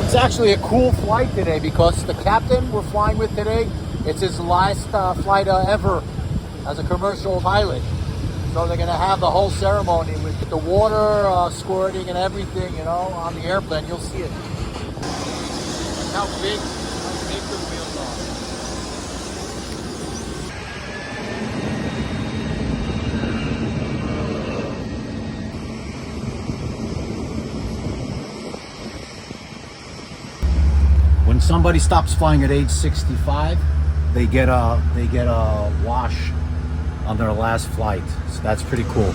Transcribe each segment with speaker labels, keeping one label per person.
Speaker 1: It's actually a cool flight today because the captain we're flying with today, it's his last flight ever as a commercial pilot. So they're going to have the whole ceremony with the water squirting and everything, you know, on the airplane. You'll see it. Look how big the wheels are. When somebody stops flying at age 65, they get a wash on their last flight. So that's pretty cool.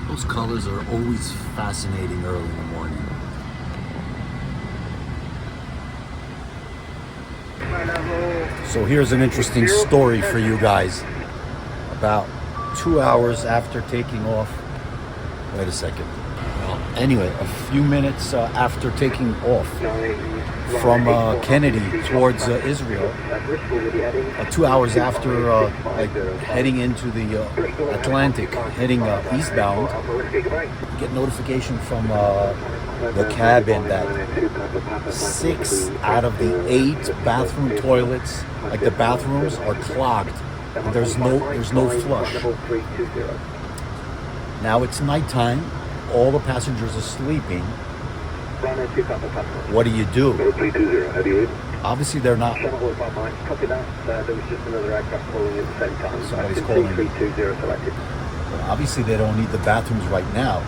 Speaker 1: Those colors are always fascinating early in the morning. So here's an interesting story for you guys. About 2 hours after taking off, wait a second. Well, anyway, a few minutes after taking off from Kennedy towards Israel, 2 hours after heading into the Atlantic, heading eastbound, get notification from the cabin that 6 out of the 8 bathroom toilets, like the bathrooms, are clogged. And there's no flush. Now it's nighttime. All the passengers are sleeping. What do you do? Obviously, they're not. Somebody's calling me. Obviously, they don't need the bathrooms right now.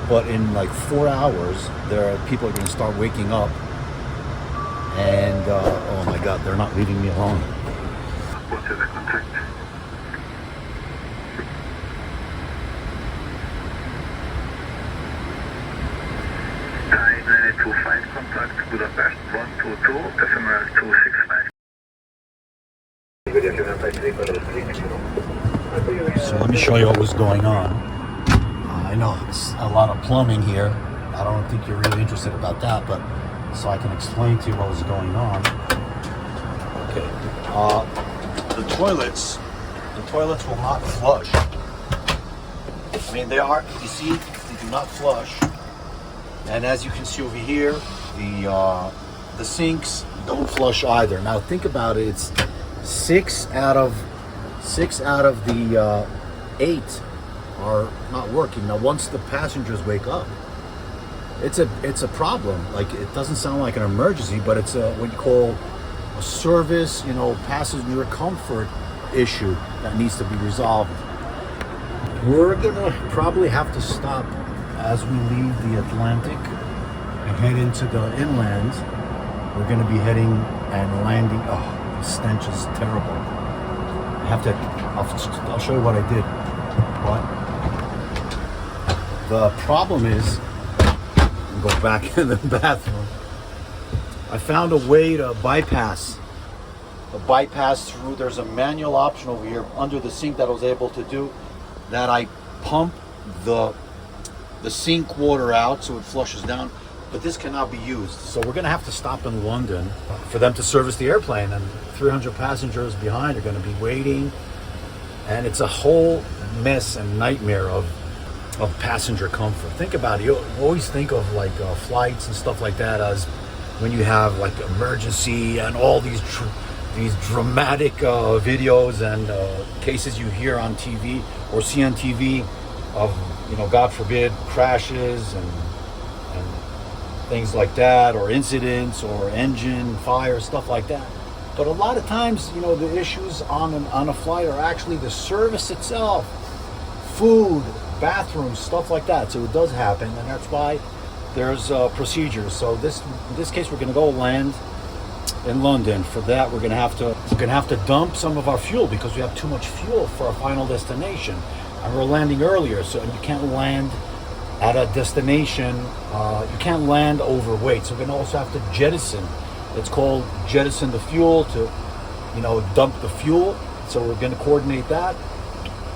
Speaker 1: But in like 4 hours, people are going to start waking up. And, oh my God, they're not leaving me alone.
Speaker 2: What's the contact? Thai 925 contact Budapest 122, ephemeral 265.
Speaker 1: So let me show you what was going on. I know it's a lot of plumbing here. I don't think you're really interested about that, but so I can explain to you what was going on. Okay. The toilets will not flush. I mean, you see, they do not flush. And as you can see over here, the sinks don't flush either. Now think about it, it's 6 out of the 8 are not working. Now once the passengers wake up, it's a problem. Like, it doesn't sound like an emergency, but it's what you call a service, passenger comfort issue that needs to be resolved. We're gonna probably have to stop as we leave the Atlantic and head into the inland. We're gonna be heading and landing. Oh, the stench is terrible. I'll show you what I did. But the problem is, go back in the bathroom. I found a way to bypass through. There's a manual option over here under the sink that I was able to do, that I pump the sink water out so it flushes down, but this cannot be used. So we're gonna have to stop in London for them to service the airplane, and 300 passengers behind are gonna be waiting, and it's a whole mess and nightmare of passenger comfort. Think about it. You always think of like flights and stuff like that as when you have like emergency and all these dramatic videos and cases you hear on TV or see on TV of, God forbid, crashes and things like that, or incidents or engine fire, stuff like that. But a lot of times, the issues on a flight are actually the service itself, food, bathrooms, stuff like that. So it does happen, and that's why there's procedures. So in this case, we're going to go land in London. For that, we're going to have to dump some of our fuel because we have too much fuel for our final destination, and we're landing earlier. So you can't land at a destination. You can't land overweight. So we're going to also have to jettison. It's called jettison the fuel, to dump the fuel. So we're going to coordinate that.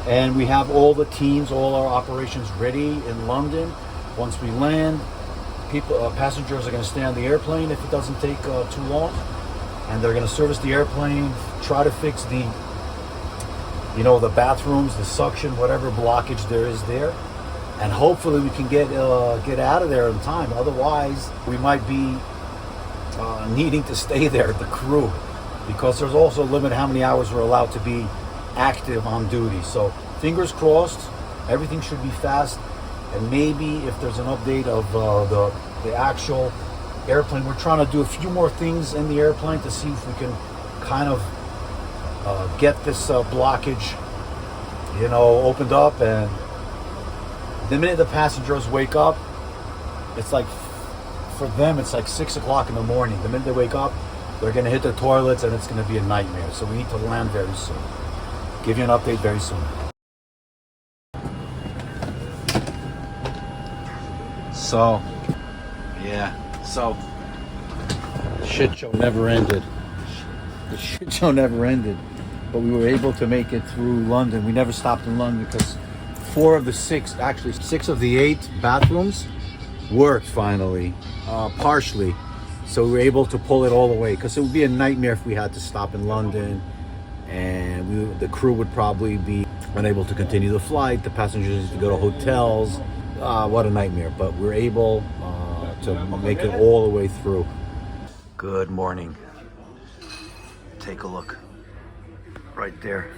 Speaker 1: And we have all the teams, all our operations ready in London. Once we land, Passengers are going to stay on the airplane if it doesn't take too long, and they're going to service the airplane, try to fix the bathrooms, the suction, whatever blockage there is there, and hopefully we can get out of there in time. Otherwise, we might be needing to stay there, the crew, because there's also a limit how many hours we're allowed to be active on duty. So fingers crossed, everything should be fast, and maybe if there's an update of the actual airplane, we're trying to do a few more things in the airplane to see if we can kind of get this blockage, opened up. And the minute the passengers wake up, it's like, for them, it's like 6 o'clock in the morning. The minute they wake up, they're going to hit the toilets, and it's going to be a nightmare. So we need to land very soon. Give you an update very soon. So, the shit show never ended. The shit show never ended. But we were able to make it through London. We never stopped in London because 6 of the 8 bathrooms worked finally, partially. So we were able to pull it all the way, because it would be a nightmare if we had to stop in London, and the crew would probably be unable to continue the flight. The passengers need to go to hotels. What a nightmare. But we're able to make it all the way through. Good morning. Take a look. Right there.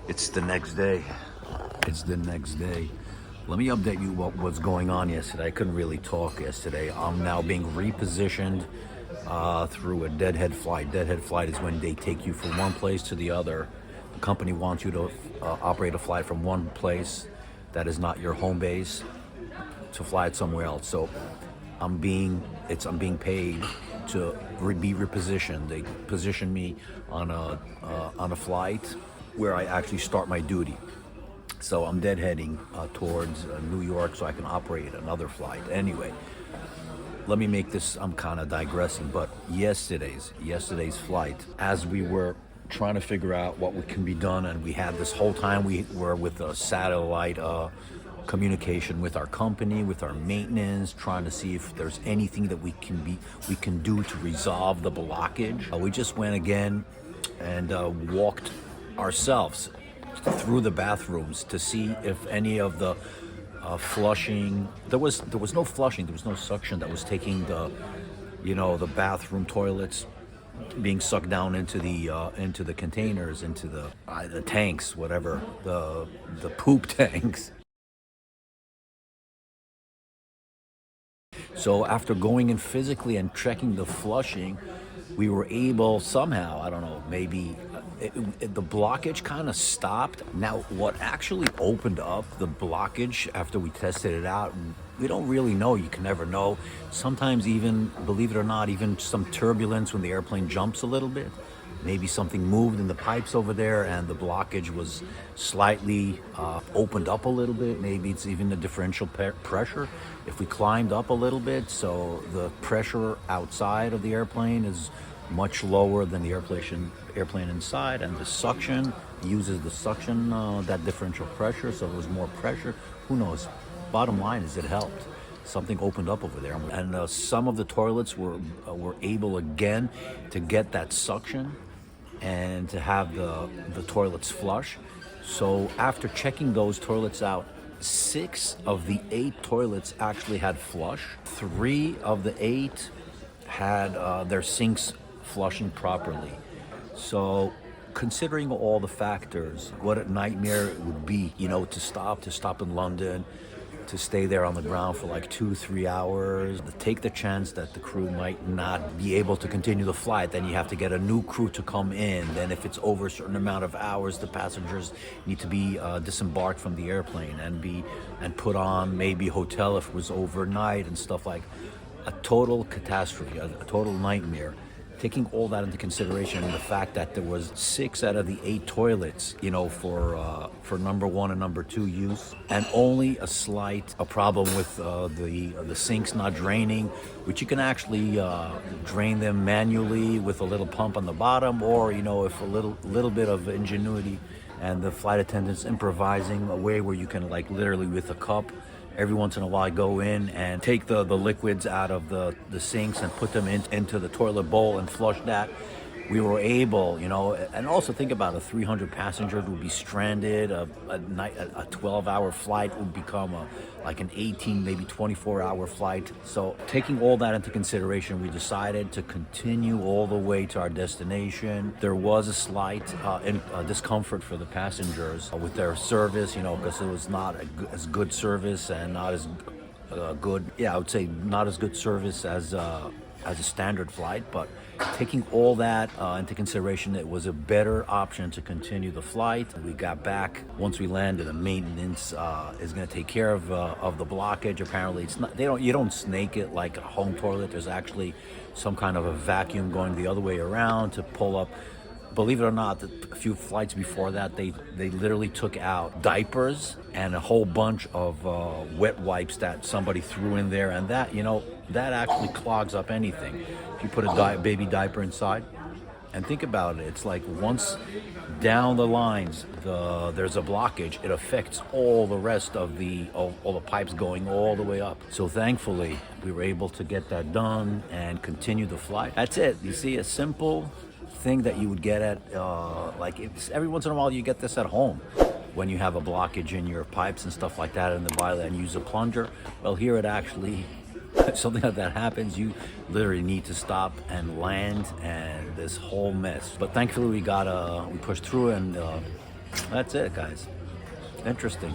Speaker 1: It's the next day. It's the next day. Let me update you what was going on yesterday. I couldn't really talk yesterday. I'm now being repositioned through a deadhead flight. Deadhead flight is when they take you from one place to the other. The company wants you to operate a flight from one place that is not your home base to fly it somewhere else. So I'm being paid to be repositioned. They position me on a flight where I actually start my duty. So I'm deadheading towards New York so I can operate another flight. Anyway, let me make this, I'm kind of digressing, but yesterday's flight, as we were trying to figure out what can be done, and we had this whole time, we were with a satellite communication with our company, with our maintenance, trying to see if there's anything that we can do to resolve the blockage. We just went again and walked ourselves through the bathrooms to see if any of the flushing, there was no flushing, there was no suction that was taking the bathroom toilets, being sucked down into the containers, into the tanks, whatever, the poop tanks. So after going in physically and checking the flushing, we were able somehow, I don't know, maybe the blockage kind of stopped. Now, what actually opened up the blockage after we tested it out, we don't really know. You can never know. Sometimes even, believe it or not, even some turbulence when the airplane jumps a little bit. Maybe something moved in the pipes over there and the blockage was slightly opened up a little bit. Maybe it's even the differential pressure. If we climbed up a little bit, so the pressure outside of the airplane is much lower than the airplane inside, and the suction uses the suction, that differential pressure, so there was more pressure. Who knows? Bottom line is it helped. Something opened up over there, and some of the toilets were able again to get that suction and to have the toilets flush. So after checking those toilets out, 6 of the 8 toilets actually had flush. 3 of the 8 had their sinks flushing properly. So considering all the factors, what a nightmare it would be, to stop in London, to stay there on the ground for like 2-3 hours, to take the chance that the crew might not be able to continue the flight. Then you have to get a new crew to come in. Then if it's over a certain amount of hours, the passengers need to be disembarked from the airplane and put on maybe hotel if it was overnight and stuff. Like a total catastrophe, a total nightmare. Taking all that into consideration, and the fact that there was 6 out of the 8 toilets, for number 1 and number 2 use, and only a problem with the sinks not draining, which you can actually drain them manually with a little pump on the bottom, or if a little bit of ingenuity and the flight attendants improvising a way where you can, like, literally with a cup Every once in a while, I go in and take the liquids out of the sinks and put them into the toilet bowl and flush that. We were able, you know, and also think about a 300 passenger would be stranded. A 12-hour flight would become like an 18, maybe 24-hour flight. So taking all that into consideration, we decided to continue all the way to our destination. There was a slight discomfort for the passengers with their service, you know, because it was not as good service and not as good. Yeah, I would say not as good service as a standard flight, but taking all that into consideration, it was a better option to continue the flight. We got back. Once we landed, the maintenance is going to take care of the blockage. Apparently, it's not. You don't snake it like a home toilet. There's actually some kind of a vacuum going the other way around to pull up. Believe it or not, a few flights before that, they literally took out diapers and a whole bunch of wet wipes that somebody threw in there, and that, you know, that actually clogs up anything. If you put a baby diaper inside, and think about it, it's like once down the lines there's a blockage, it affects all the rest of all the pipes going all the way up. So thankfully, we were able to get that done and continue the flight. That's it. You see, a simple thing that you would get at every once in a while you get this at home when you have a blockage in your pipes and stuff like that in the boiler and use a plunger. Well, here it actually something like that happens, you literally need to stop and land, and this whole mess. But thankfully we pushed through, and that's it, guys. Interesting.